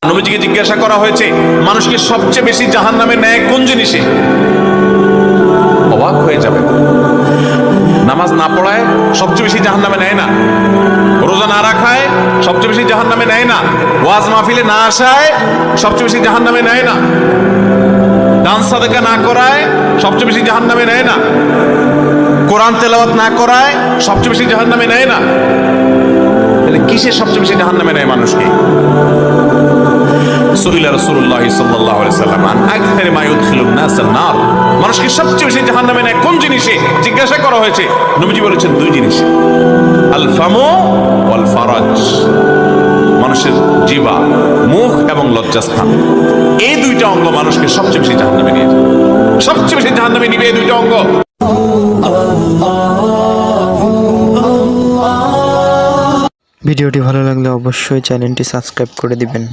নবীজিকে জিজ্ঞাসা করা হয়েছে মানুষকে সবচেয়ে বেশি জাহান্নামে নেয় কোন জিনিসে? অবাক হয়ে যাবে। নামাজ না পড়ায় সবচেয়ে বেশি জাহান্নামে নেয় না, রোজা না রাখায় সবচেয়ে বেশি জাহান্নামে নেয় না, ওয়াজ মাহফিলে না আসায় সবচেয়ে বেশি জাহান্নামে নেয় না, দান সাদাকা না করায় সবচেয়ে বেশি জাহান্নামে নেয় না, কোরআন তেলাওয়াত না করায় সবচেয়ে বেশি জাহান্নামে নেয় না। তাহলে কিসে সবচেয়ে বেশি জাহান্নামে নেয় মানুষকে? সুইলা রাসূলুল্লাহ সাল্লাল্লাহু আলাইহি ওয়াসাল্লাম আন আকসারি মা ইউদখিলুন নাস আন-নার, মানুষকে সবচেয়ে বেশি জাহান্নামে নেয় কোন জিনিসে জিজ্ঞাসা করা হয়েছে। নবীজি বলেছেন দুই জিনিস, আল ফামু ওয়াল ফারাজ, মানুষের জিহ্বা, মুখ এবং লজ্জাস্থান, এই দুইটা অঙ্গ মানুষকে সবচেয়ে বেশি জাহান্নামে নিয়ে যায়। সবচেয়ে বেশি জাহান্নামে নিবে এই দুইটা অঙ্গ। ভিডিওটি ভালো লাগলে অবশ্যই চ্যানেলটি সাবস্ক্রাইব করে দিবেন।